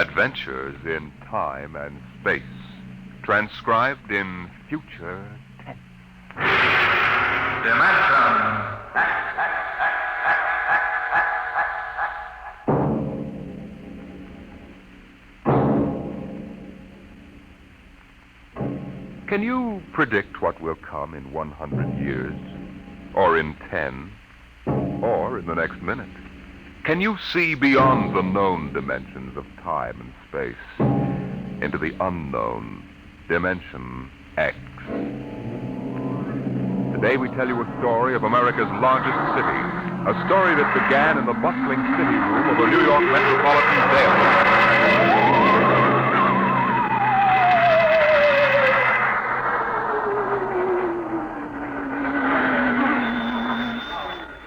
Adventures in Time and Space. Transcribed in future tense. Dimension. Can you predict what will come in 100 years? Or in 10? Or in the next minute? Can you see beyond the known dimensions of time and space into the unknown Dimension X? Today we tell you a story of America's largest city, a story that began in the bustling city room of a New York metropolitan jail.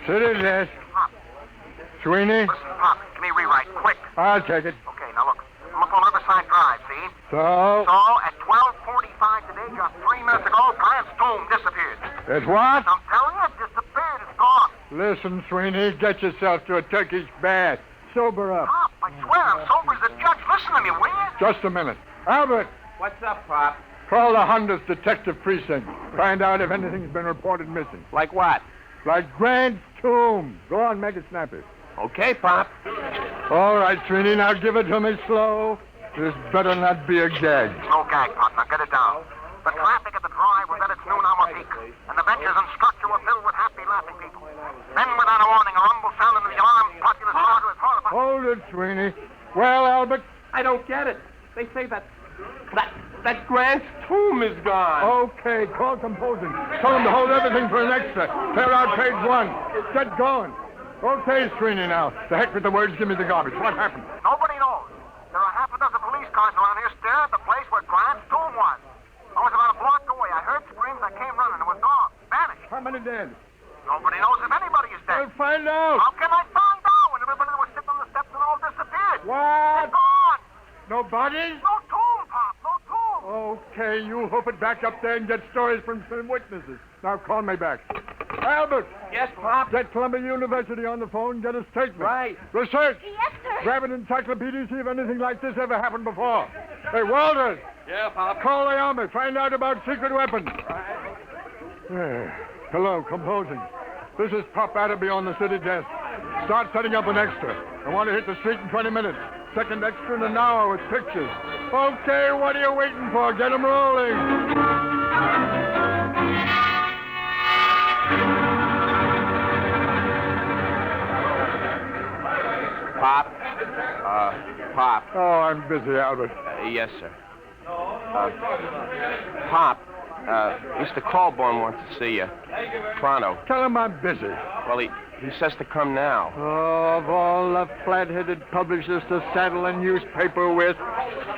City desk. Sweeney? Listen, Pop, give me a rewrite, quick. I'll take it. Okay, now look. I'm up on Riverside Drive, see? So? So, at 12:45 today, just 3 minutes ago, Grant's tomb disappeared. It's what? I'm telling you, it disappeared. It's gone. Listen, Sweeney, get yourself to a Turkish bath. Sober up. Pop, I swear, I'm sober as a judge. Listen to me, will you? Just a minute. Albert, What's up, Pop? call the Honda's detective precinct. Find out if anything's been reported missing. Like what? Like Grant's tomb. Go on, make it snappy. Okay, Pop. All right, Sweeney, now give it to me slow. This better not be a gag. No gag, Pop. Now get it down. The traffic at the drive was at its noon hour peak, and the benches and structure were filled with happy, laughing people. Then, without a warning, a rumble sounded in the alarmed populace car was horrified. Hold it, Sweeney. Well, Albert? I don't get it. They say that Grant's tomb is gone. Okay, call composing. Tell them to hold everything for an extra. Clear out page 1. Get going. Okay, Sweeney, now. The heck with the words, give me the garbage. What happened? Nobody knows. There are half a dozen police cars around here staring at the place where Grant's tomb was. I was about a block away. I heard screams. I came running. It was gone. Vanished. How many dead? Nobody knows if anybody is dead. I'll find out. How can I find out when everybody that was sitting on the steps and all disappeared? What? They're gone. No bodies? No tomb, Pop. No tomb. Okay, you hope it back up there and get stories from some witnesses. Now call me back. Albert, Yes, Pop. get Columbia University on the phone, get a statement. Right. Research. Yes, sir. Grab an encyclopedia, see if anything like this ever happened before. Hey, Walters, Yeah, Pop. call the army, find out about secret weapons. Hello, composing. This is Pop Adderby on the city desk. Start setting up an extra. I want to hit the street in 20 minutes. Second extra in an hour with pictures. Okay, what are you waiting for? Get 'em rolling. Pop. Pop. Oh, I'm busy, Albert. Yes, sir. Pop. Mr. Colborne wants to see you. Pronto. Tell him I'm busy. Well, he says to come now. Oh, of all the flat-headed publishers to saddle a newspaper with.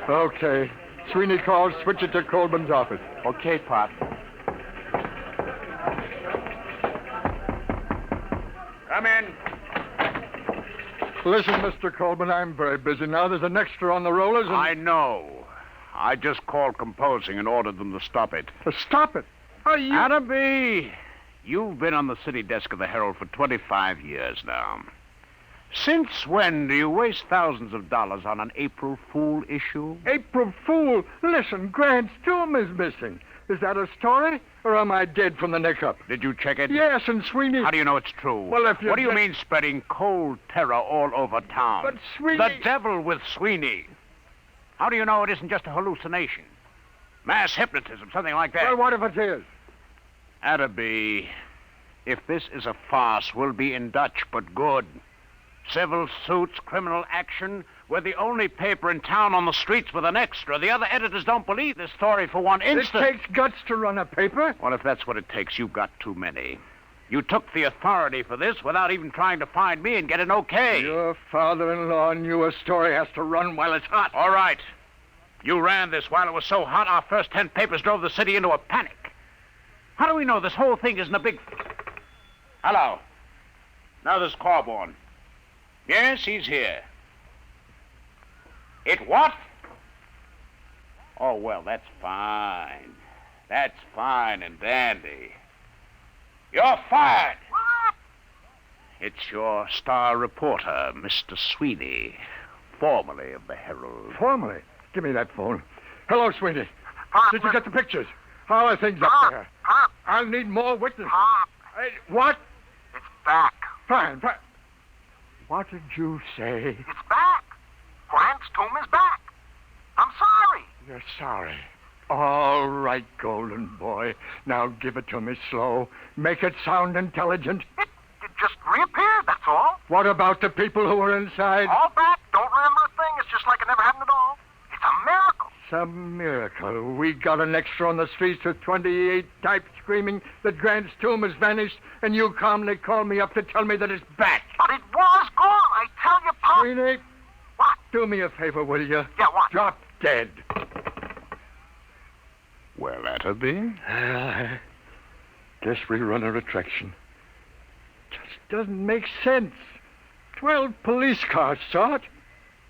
Okay. Sweeney calls, switch it to Colburn's office. Okay, Pop. Come in. Listen, Mr. Colburn, I'm very busy now. There's an extra on the rollers and... I know. I just called composing and ordered them to stop it. Stop it. Are you... Adderby, you've been on the city desk of the Herald for 25 years now. Since when do you waste thousands of dollars on an April Fool issue? April Fool. Listen, Grant's tomb is missing. Is that a story? Or am I dead from the neck up? Did you check it? Yes, and Sweeney... How do you know it's true? Well, if you... What do you mean spreading cold terror all over town? But Sweeney... The devil with Sweeney. How do you know it isn't just a hallucination? Mass hypnotism, something like that. Well, what if it is? Adderby, if this is a farce, we'll be in Dutch, but good. Civil suits, criminal action. We're the only paper in town on the streets with an extra. The other editors don't believe this story for one instant. It takes guts to run a paper. Well, if that's what it takes, you've got too many. You took the authority for this without even trying to find me and get an okay. Your father-in-law knew a story has to run while it's hot. All right. You ran this while it was so hot, our first 10 papers drove the city into a panic. How do we know this whole thing isn't a big... Hello. Now there's Corborn. Yes, he's here. It what? Oh, well, that's fine. That's fine and dandy. You're fired. What? It's your star reporter, Mr. Sweeney. formally of the Herald. Formally? Give me that phone. Hello, Sweeney. Pop, Did you get the pictures? How are things up Pop, there? Pop, I'll need more witnesses. Pop. Hey, what? It's back. Fine. What did you say? It's back. Grant's tomb is back. I'm sorry. You're sorry. All right, golden boy. Now give it to me slow. Make it sound intelligent. It just reappeared, that's all. What about the people who were inside? All back. Don't remember a thing. It's just like it never happened at all. It's a miracle. Some miracle. We got an extra on the streets with 28 types screaming that Grant's tomb has vanished, and you calmly call me up to tell me that it's back. But it was gone. I tell you, Pop. Sweeney, What? do me a favor, will you? Yeah, what? Drop dead. Well, Atterby? Guess we run a attraction. Just doesn't make sense. 12 police cars saw it.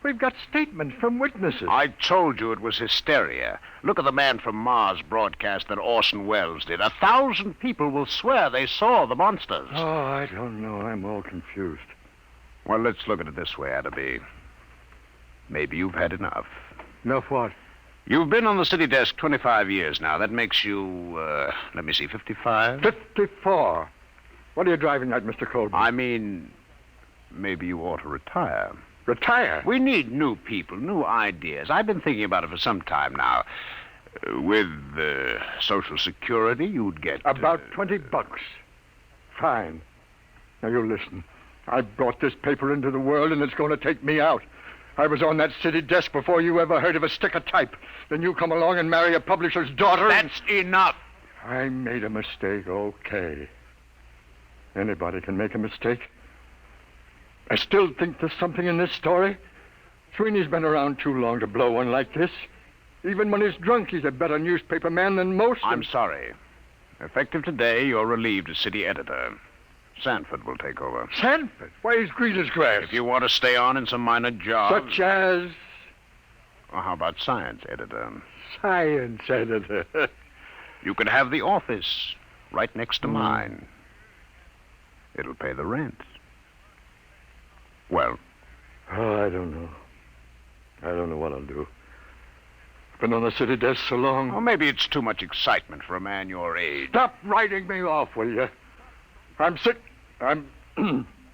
We've got statements from witnesses. I told you it was hysteria. Look at the man from Mars broadcast that Orson Welles did. 1,000 people will swear they saw the monsters. Oh, I don't know. I'm all confused. Well, let's look at it this way, Atterby. Maybe you've had enough. Enough what? You've been on the city desk 25 years now. That makes you, 55? 54. What are you driving at, Mr. Colby? I mean, maybe you ought to retire. Retire? We need new people, new ideas. I've been thinking about it for some time now. With Social Security, you'd get... About $20. Fine. Now, you listen. I brought this paper into the world, and it's going to take me out. I was on that city desk before you ever heard of a stick of type. Then you come along and marry a publisher's daughter. That's enough. I made a mistake, okay. Anybody can make a mistake. I still think there's something in this story. Sweeney's been around too long to blow one like this. Even when he's drunk, he's a better newspaper man than most. I'm sorry. Effective today, you're relieved as city editor. Sanford will take over. Sanford? Why, he's green as grass. If you want to stay on in some minor job... Such as... Well, how about science editor? Science editor. You could have the office right next to mine. It'll pay the rent. Well? Oh, I don't know. I don't know what I'll do. I've been on the city desk so long. Or maybe it's too much excitement for a man your age. Stop writing me off, will you? I'm sick. I'm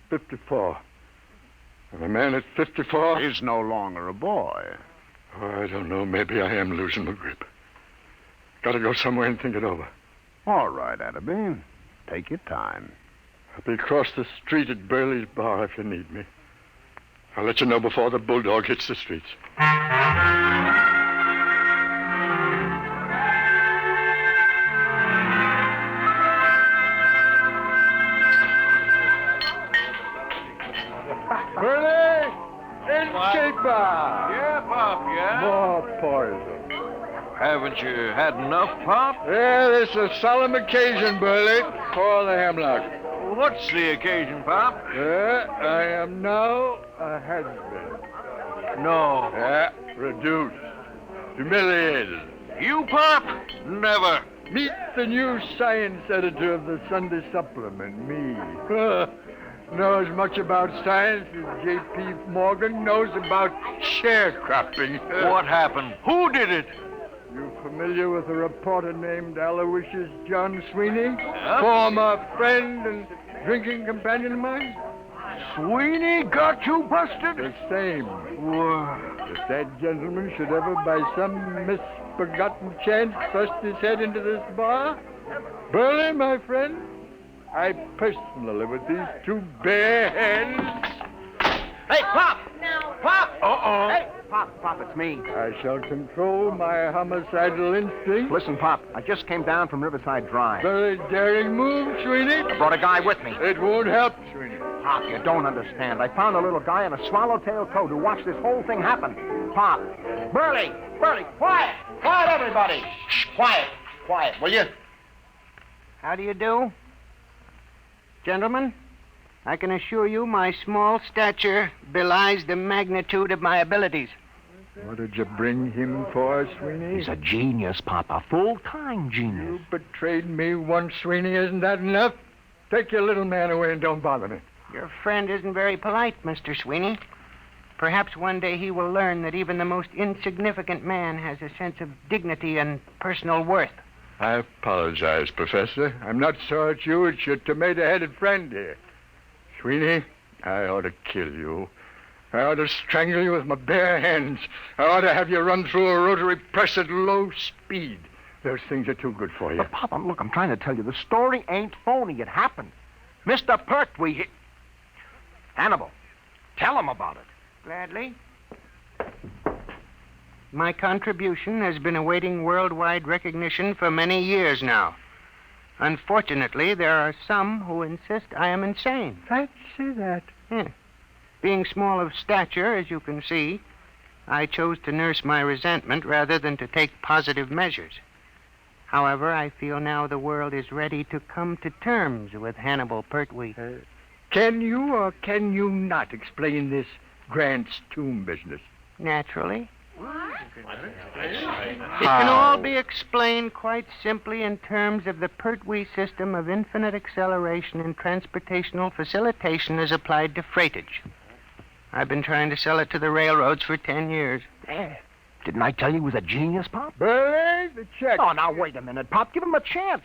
54. And a man at 54... Is no longer a boy. Oh, I don't know. Maybe I am losing my grip. Gotta go somewhere and think it over. All right, Atterby. Take your time. I'll be across the street at Burley's bar if you need me. I'll let you know before the bulldog hits the streets. Burley! Innkeeper! Yeah, Pop, yeah? More poison. Haven't you had enough, Pop? Yeah, this is a solemn occasion, Burley. Pour the hemlock. What's the occasion, Pop? I am now a has-been. No. Yeah, reduced. Humiliated. You, Pop? Never. Meet the new science editor of the Sunday Supplement, me. Know as much about science as J.P. Morgan knows about sharecropping. What happened? Who did it? You familiar with a reporter named Aloysius John Sweeney? Former friend and drinking companion of mine? Sweeney got you busted? The same. If that gentleman should ever, by some misforgotten chance, thrust his head into this bar, Burley, my friend, I personally, with these two bare hands... Hey, Pop! Pop! Uh-oh. Hey, Pop, it's me. I shall control my homicidal instinct. Listen, Pop, I just came down from Riverside Drive. Very daring move, Sweeney. I brought a guy with me. It won't help, Sweeney. Pop, you don't understand. I found a little guy in a swallowtail coat who watched this whole thing happen. Pop. Burley, quiet! Quiet, everybody! Shh, quiet, will you? How do you do? Gentlemen, I can assure you my small stature belies the magnitude of my abilities. What did you bring him for, Sweeney? He's a genius, Pop, a full-time genius. You betrayed me once, Sweeney. Isn't that enough? Take your little man away and don't bother me. Your friend isn't very polite, Mr. Sweeney. Perhaps one day he will learn that even the most insignificant man has a sense of dignity and personal worth. I apologize, Professor. I'm not so at you. It's your tomato-headed friend here. Sweeney, I ought to kill you. I ought to strangle you with my bare hands. I ought to have you run through a rotary press at low speed. Those things are too good for you. But, Pop, look, I'm trying to tell you, the story ain't phony. It happened. Mr. Pertwee, Hannibal, tell him about it. Gladly. My contribution has been awaiting worldwide recognition for many years now. Unfortunately, there are some who insist I am insane. Fancy that. Yeah. Being small of stature, as you can see, I chose to nurse my resentment rather than to take positive measures. However, I feel now the world is ready to come to terms with Hannibal Pertwee. Can you or can you not explain this Grant's tomb business? Naturally. It can all be explained quite simply in terms of the Pertwee system of infinite acceleration and transportational facilitation as applied to freightage. I've been trying to sell it to the railroads for 10 years. Didn't I tell you he was a genius, Pop? Burley, the check. Oh, now, wait a minute, Pop. Give him a chance.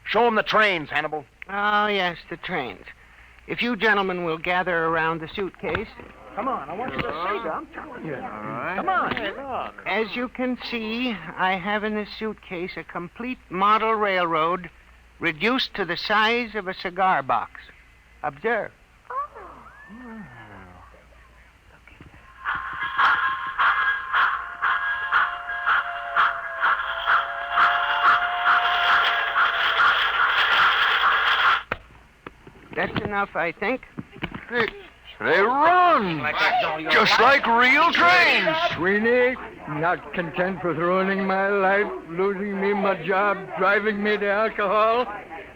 Show him the trains, Hannibal. Oh, yes, the trains. If you gentlemen will gather around the suitcase. Come on, I want you to see that. I'm telling you. All right. Come on. Hey, look. As you can see, I have in this suitcase a complete model railroad reduced to the size of a cigar box. Observe. That's enough, I think. They run. Just like real trains. Sweeney, not content with ruining my life, losing me my job, driving me to alcohol,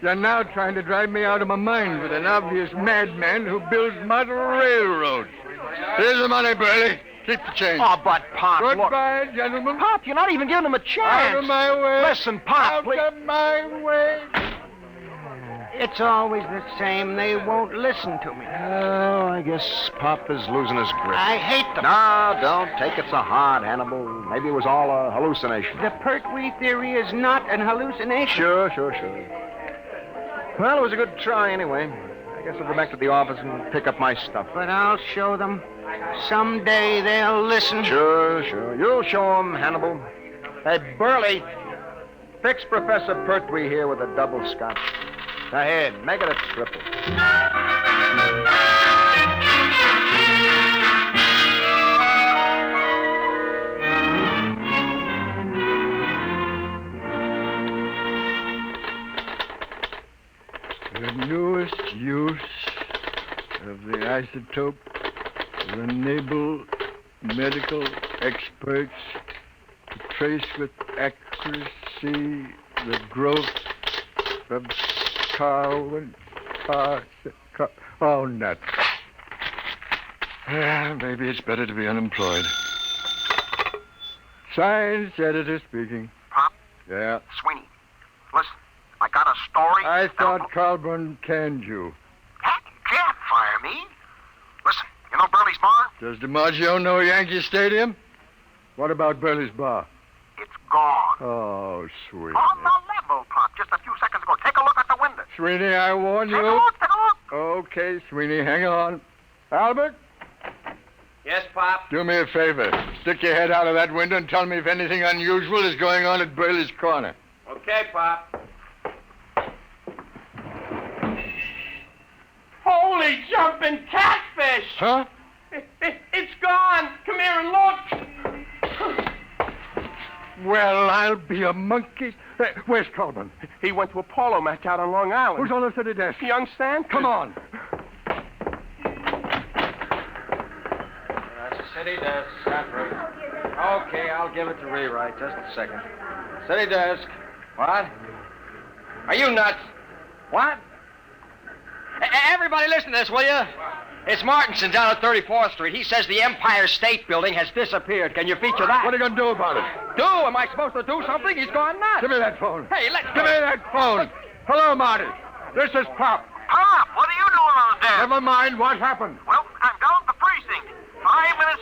you're now trying to drive me out of my mind with an obvious madman who builds model railroads. Here's the money, Burley. Keep the change. Oh, but, Pop, look. Goodbye, gentlemen. Pop, you're not even giving him a chance. Out of my way. Listen, Pop, Out please. of my way. It's always the same. They won't listen to me. Oh, I guess Pop is losing his grip. I hate them. No, don't take it so hard, Hannibal. Maybe it was all a hallucination. The Pertwee theory is not an hallucination. Sure. Well, it was a good try anyway. I guess I'll go back to the office and pick up my stuff. But I'll show them. Someday they'll listen. Sure. You'll show 'em, Hannibal. Hey, Burley, fix Professor Pertwee here with a double scotch. Ahead, make it a triple. The newest use of the isotope will enable medical experts to trace with accuracy the growth of Oh, nuts. Maybe it's better to be unemployed. Science editor speaking. Pop, Yeah. Sweeney, listen, I got a story. I thought Colburn canned you. Heck, you can't fire me. Listen, you know Burley's bar? Does DiMaggio know Yankee Stadium? What about Burley's bar? It's gone. Oh, sweet. On the level, Pop, just a few seconds ago. Take a look at the window. Sweeney, I warn Take a you. look, take a look. Okay, Sweeney, hang on. Albert, Yes, Pop? do me a favor. Stick your head out of that window and tell me if anything unusual is going on at Burley's Corner. Okay, Pop. Holy jumping catfish! Huh? It's gone! Come here and look! Well, I'll be a monkey. Hey, where's Colburn? He went to a polo match out on Long Island. Who's on the city desk? Young Stanton? Come on. City desk, separate. Okay, I'll give it to rewrite. Just a second. City desk. What? Are you nuts? What? Everybody listen to this, will you? It's Martinson down at 34th Street. He says the Empire State Building has disappeared. Can you feature that? What are you going to do about it? Do? Am I supposed to do something? He's gone nuts. Give me that phone. Hey, let's Give me that phone. Hello, Marty. This is Pop. Pop, what are you doing on the desk? Never mind what happened. Well, I'm down at the precinct. 5 minutes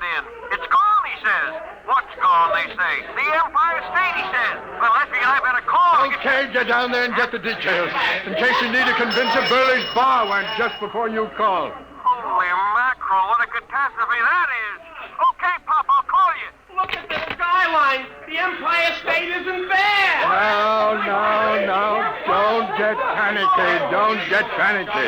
it in. It's gone, he says. What's gone, they say? The Empire State, he says. Well, I figured I better call. Okay, get down there and get the details. In case you need to convince a Burley's bar went just before you call. Holy mackerel, what a catastrophe that is. Okay, Pop, I'll call you. Look at the skyline. The Empire State isn't there. No. Don't get panicky. Don't get panicky.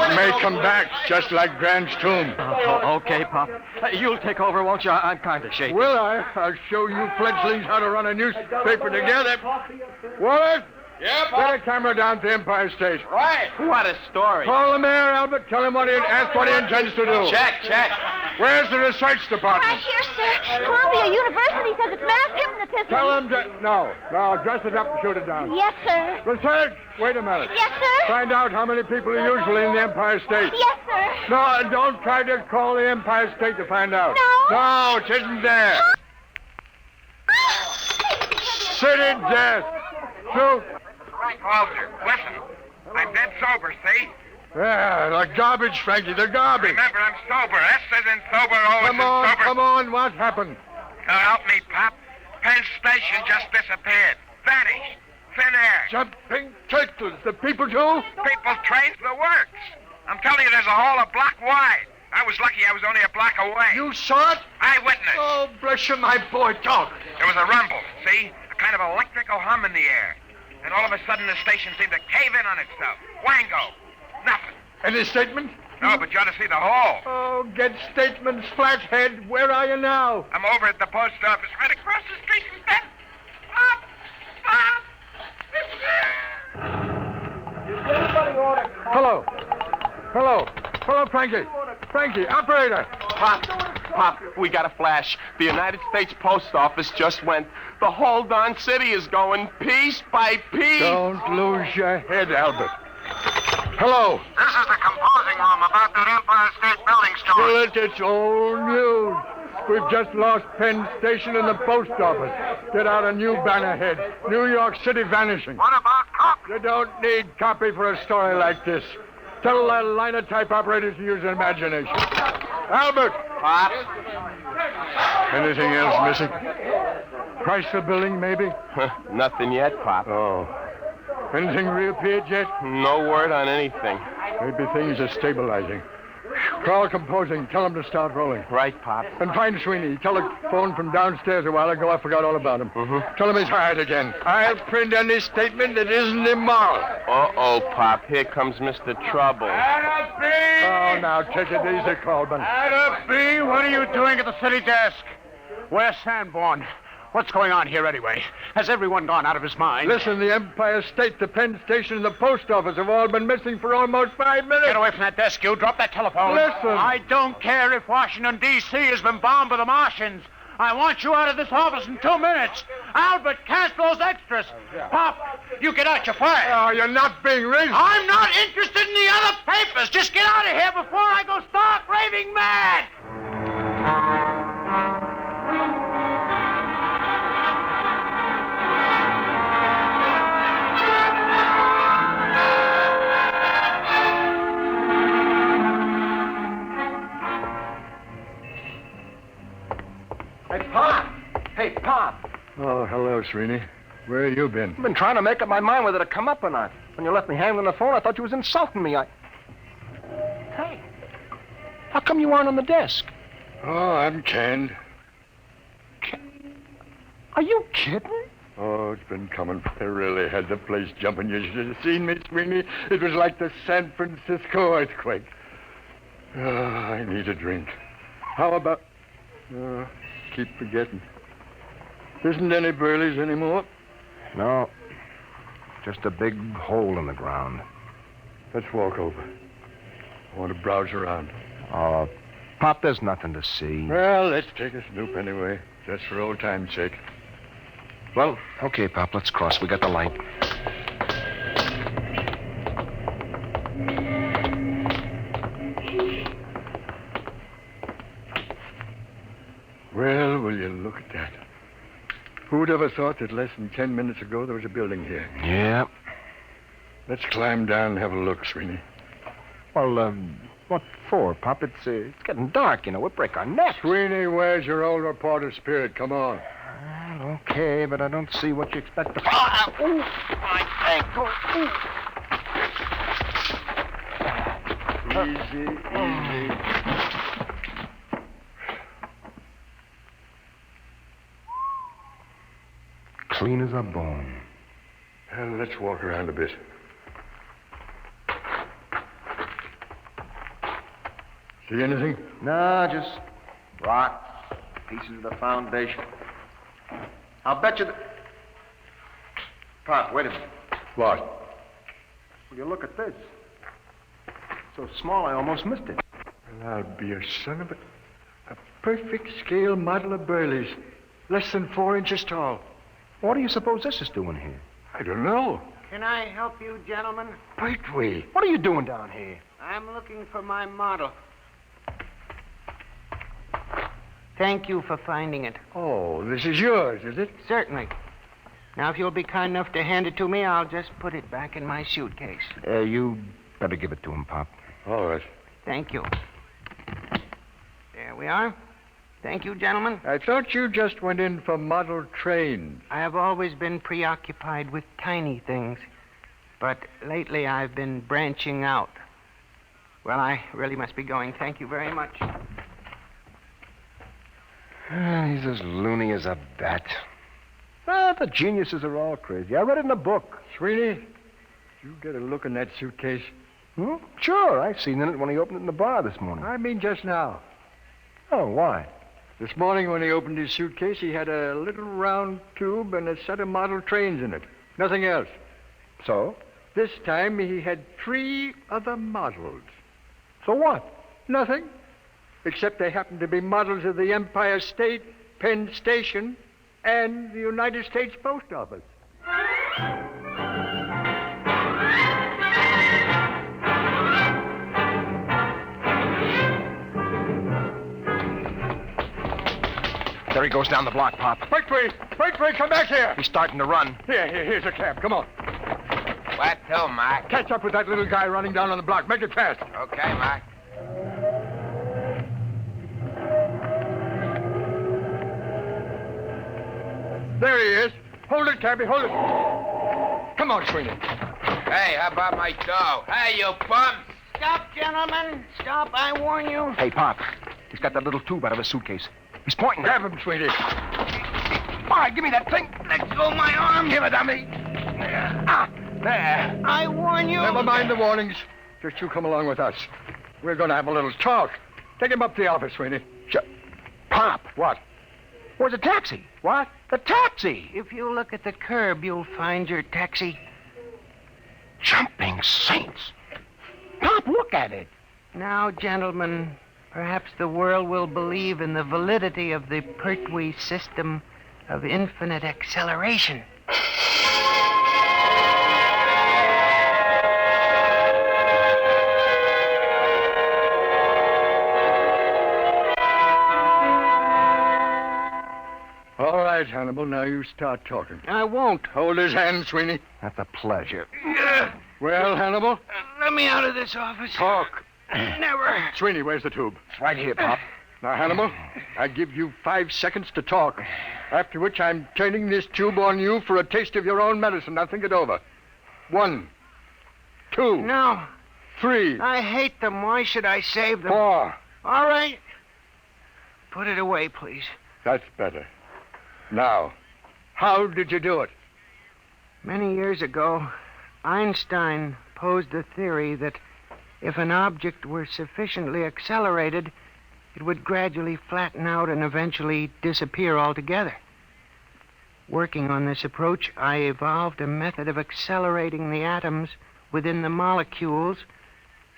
It may come back, just like Grant's tomb. Okay, Pop. You'll take over, won't you? I'm kind of shaky. Will I? I'll show you fledglings how to run a newspaper together. Wallace? Yeah, Get a camera down to Empire State. Right. What a story. Call the mayor, Albert. Tell him ask what he intends to do. Check. Where's the research department? Right here, sir. Columbia University says it's mass hypnotism. Tell him to... No, dress it up and shoot it down. Yes, sir. Research! Wait a minute. Yes, sir. Find out how many people are usually in the Empire State. Yes, sir. No, don't try to call the Empire State to find out. No? No, it isn't there. City desk. Shoot. Right, Walter. Listen, I'm dead sober, see? Yeah, the garbage, Frankie, the garbage. Remember, I'm sober. S as in sober, O as in sober. Come on, what happened? Now help me, Pop. Penn Station just disappeared. Vanished. Thin air. Jumping turtles, the people too? People, trains, the works. I'm telling you, there's a hole a block wide. I was lucky I was only a block away. You saw it? Eyewitness. Oh, bless you, my boy, talk. There was a rumble, see? A kind of electrical hum in the air. And all of a sudden, the station seemed to cave in on itself. Wango. Nothing. Any statement? No, but you ought to see the hole. Oh, get statements, flathead. Where are you now? I'm over at the post office, right across the street from Ben. Pop! Hello, Frankie. Frankie, operator. Pop, we got a flash. The United States Post Office just went. The whole darn city is going piece by piece. Don't lose your head, Albert. Hello. This is the composing room about that Empire State Building story. Well, it's old news. We've just lost Penn Station and the post office. Get out a new banner head. New York City vanishing. What about copy? You don't need copy for a story like this. Tell the linotype operators to use their imagination. Albert! Pop? Anything else missing? Chrysler building, maybe? Nothing yet, Pop. Oh. Anything reappeared yet? No word on anything. Maybe things are stabilizing. Call composing. Tell them to start rolling. Right, Pop. And find Sweeney. Telephone from downstairs a while ago. I forgot all about him. Mm-hmm. Tell him he's hired again. I'll print any statement that isn't immoral. Uh-oh, Pop. Here comes Mr. Trouble. Oh, now, take it easy, Colburn. B, what are you doing at the city desk? Where's Sanborn? What's going on here anyway? Has everyone gone out of his mind? Listen, the Empire State, the Penn Station, and the post office have all been missing for almost 5 minutes. Get away from that desk, you. Drop that telephone. Listen. I don't care if Washington, D.C. has been bombed by the Martians. I want you out of this office in 2 minutes. Albert, cancel those extras. Pop, you get out, you're fired. Oh, you're not being reasonable. I'm not interested in the other papers. Just get out of here before I go stark raving mad. Hey, Pop. Oh, hello, Sweeney. Where have you been? I've been trying to make up my mind whether to come up or not. When you left me hanging on the phone, I thought you was insulting me. Hey, how come you aren't on the desk? Oh, I'm canned. Are you kidding? Oh, it's been coming. I really had the place jumping. You should have seen me, Sweeney. It was like the San Francisco earthquake. Oh, I need a drink. How about... keep forgetting. Isn't any Burleys anymore? No. Just a big hole in the ground. Let's walk over. I want to browse around. Oh, Pop, there's nothing to see. Well, let's take a snoop anyway, just for old time's sake. Well, okay, Pop, let's cross. We got the light. Well, will you look at that? Who'd ever thought that less than 10 minutes ago there was a building here? Yeah. Let's climb down and have a look, Sweeney. Well, What for, Pop? It's getting dark, you know. We'll break our necks. Sweeney, where's your old reporter spirit? Come on. Well, okay, but I don't see what you expect to... My ankle. Easy, easy. Clean as a bone. Well, let's walk around a bit. See anything? No, just rocks, pieces of the foundation. I'll bet you that... Pop, wait a minute. What? Will you look at this? So small, I almost missed it. Well, I'll be a son of a perfect scale model of Burley's. Less than 4 inches tall. What do you suppose this is doing here? I don't know. Can I help you, gentlemen? Pertwee. What are you doing down here? I'm looking for my model. Thank you for finding it. Oh, this is yours, is it? Certainly. Now, if you'll be kind enough to hand it to me, I'll just put it back in my suitcase. You better give it to him, Pop. All right. Thank you. There we are. Thank you, gentlemen. I thought you just went in for model trains. I have always been preoccupied with tiny things, but lately I've been branching out. Well, I really must be going. Thank you very much. He's as loony as a bat. The geniuses are all crazy. I read it in a book. Sweeney, did you get a look in that suitcase? Hmm? Sure, I seen it when he opened it in the bar this morning. I mean just now. Oh, why? This morning when he opened his suitcase, he had a little round tube and a set of model trains in it. Nothing else. So? This time he had 3 other models. So what? Nothing. Except they happened to be models of the Empire State, Penn Station, and the United States Post Office. There he goes down the block, Pop. Pertwee, come back here. He's starting to run. Here's a cab. Come on. What to, Mac? Catch up with that little guy running down on the block. Make it fast. Okay, Mac. There he is. Hold it, cabby, hold it. Come on, Sweeney. Hey, how about my dough? Hey, you bums! Stop, gentlemen. Stop, I warn you. Hey, Pop. He's got that little tube out of his suitcase. He's pointing. Grab him, Sweeney. All right, give me that thing. Let go of my arm. Give it to me. There. I warn you. Never mind the warnings. Just you come along with us. We're going to have a little talk. Take him up to the office, Sweeney. Pop. What? Where's the taxi? What? The taxi. If you look at the curb, you'll find your taxi. Jumping saints. Pop, look at it. Now, gentlemen, perhaps the world will believe in the validity of the Pertwee system of infinite acceleration. All right, Hannibal, now you start talking. I won't. Hold his hand, Sweeney. That's a pleasure. Well, Hannibal? Let me out of this office. Talk. Never. Sweeney, where's the tube? It's right here, Pop. Now, Hannibal, I give you 5 seconds to talk. After which I'm turning this tube on you for a taste of your own medicine. Now think it over. 1, 2, No. 3, I hate them. Why should I save them? 4. All right. Put it away, please. That's better. Now, how did you do it? Many years ago, Einstein posed the theory that if an object were sufficiently accelerated, it would gradually flatten out and eventually disappear altogether. Working on this approach, I evolved a method of accelerating the atoms within the molecules,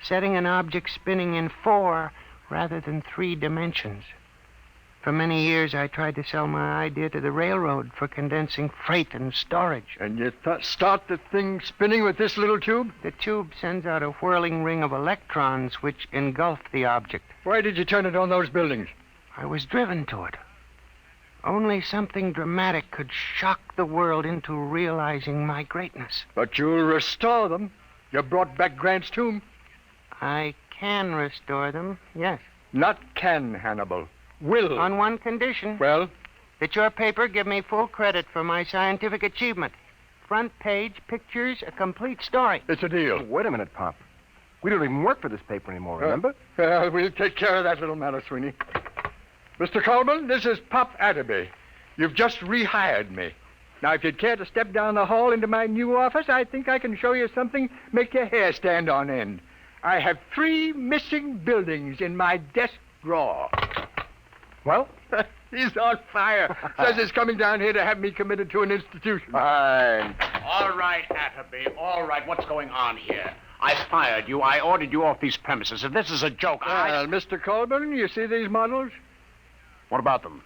setting an object spinning in 4 rather than 3 dimensions. For many years, I tried to sell my idea to the railroad for condensing freight and storage. And you start the thing spinning with this little tube? The tube sends out a whirling ring of electrons which engulf the object. Why did you turn it on those buildings? I was driven to it. Only something dramatic could shock the world into realizing my greatness. But you'll restore them. You brought back Grant's tomb. I can restore them, yes. Not can, Hannibal. Will. On one condition. Well? That your paper give me full credit for my scientific achievement. Front page, pictures, a complete story. It's a deal. Wait a minute, Pop. We don't even work for this paper anymore, remember? We'll take care of that little matter, Sweeney. Mr. Colburn, this is Pop Atterby. You've just rehired me. Now, if you'd care to step down the hall into my new office, I think I can show you something make your hair stand on end. I have 3 missing buildings in my desk drawer. Well? He's on fire. Says he's coming down here to have me committed to an institution. Fine. All right, Atterby, all right. What's going on here? I fired you. I ordered you off these premises. If this is a joke, Well, Mr. Colburn, you see these models? What about them?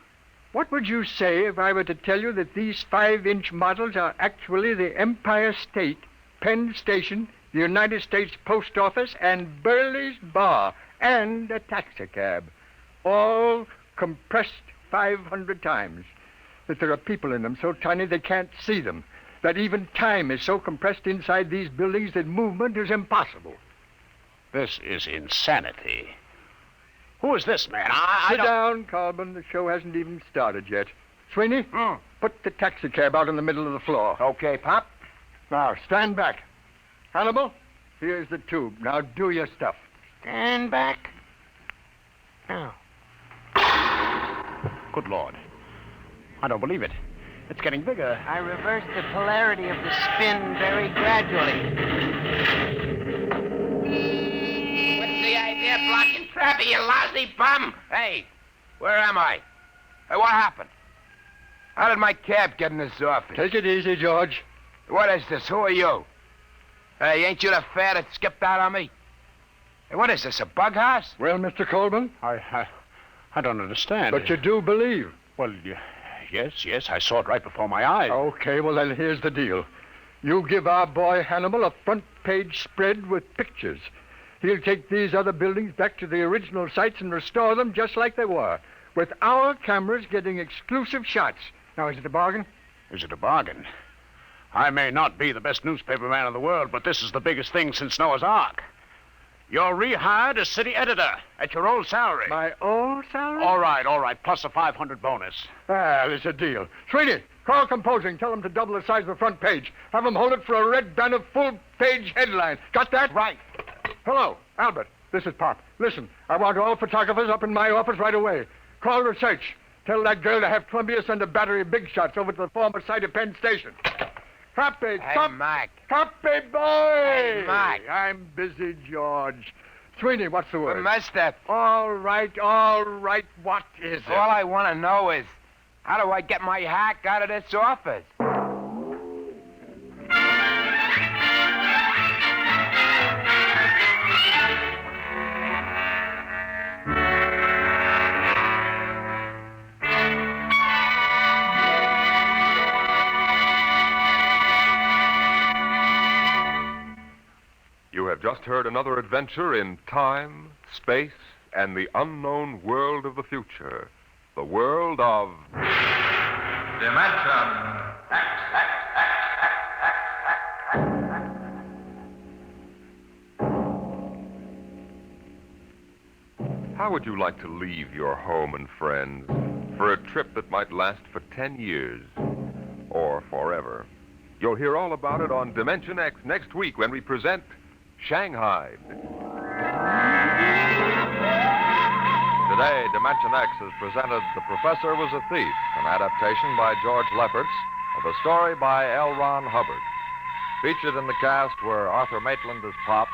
What would you say if I were to tell you that these 5-inch models are actually the Empire State, Penn Station, the United States Post Office, and Burley's Bar, and a taxicab, all compressed 500 times, that there are people in them so tiny they can't see them, that even time is so compressed inside these buildings that movement is impossible. This is insanity. Who is this man? I Sit don't... down, Colburn. The show hasn't even started yet. Sweeney, put the taxicab out in the middle of the floor. Okay, Pop. Now, stand back. Hannibal, here's the tube. Now, do your stuff. Stand back. Now. Good Lord. I don't believe it. It's getting bigger. I reversed the polarity of the spin very gradually. What's the idea, blocking traffic, you lousy bum? Hey, where am I? Hey, what happened? How did my cab get in this office? Take it easy, George. What is this? Who are you? Hey, ain't you the fare that skipped out on me? Hey, what is this, a bug house? Well, Mr. Colburn? I don't understand. But you do believe. Well, yes, I saw it right before my eyes. Okay, well, then here's the deal. You give our boy Hannibal a front-page spread with pictures. He'll take these other buildings back to the original sites and restore them just like they were, with our cameras getting exclusive shots. Now, is it a bargain? Is it a bargain? I may not be the best newspaper man in the world, but this is the biggest thing since Noah's Ark. You're rehired as city editor at your old salary. My old salary? All right, plus a 500 bonus. It's a deal. Sweeney, call composing. Tell them to double the size of the front page. Have them hold it for a red banner full-page headline. Got that? Right. Hello, Albert. This is Pop. Listen, I want all photographers up in my office right away. Call research. Tell that girl to have Columbia send a battery of big shots over to the former site of Penn Station. Copy, Hey, Mac. Copy, boy! Hey, Mac. I'm busy, George. Sweeney, what's the word? Master. All right. What is it? All I want to know is, how do I get my hack out of this office? You have just heard another adventure in time, space, and the unknown world of the future. The world of... Dimension X. How would you like to leave your home and friends for a trip that might last for 10 years or forever? You'll hear all about it on Dimension X next week when we present Shanghai. Today, Dimension X has presented The Professor Was a Thief, an adaptation by George Lefferts of a story by L. Ron Hubbard. Featured in the cast were Arthur Maitland as Pop,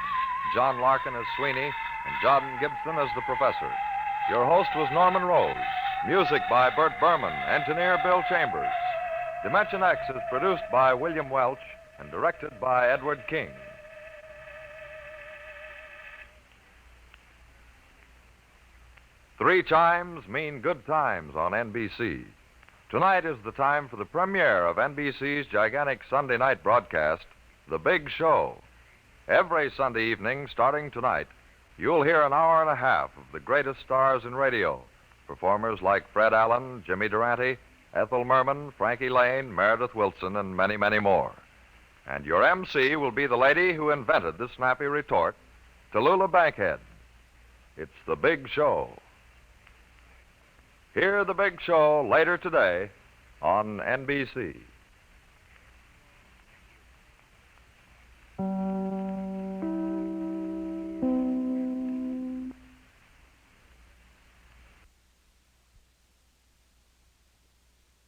John Larkin as Sweeney, and John Gibson as the Professor. Your host was Norman Rose. Music by Bert Berman, engineer Bill Chambers. Dimension X is produced by William Welch and directed by Edward King. Three chimes mean good times on NBC. Tonight is the time for the premiere of NBC's gigantic Sunday night broadcast, The Big Show. Every Sunday evening, starting tonight, you'll hear an hour and a half of the greatest stars in radio. Performers like Fred Allen, Jimmy Durante, Ethel Merman, Frankie Lane, Meredith Wilson, and many, many more. And your MC will be the lady who invented the snappy retort, Tallulah Bankhead. It's The Big Show. Hear The Big Show later today on NBC.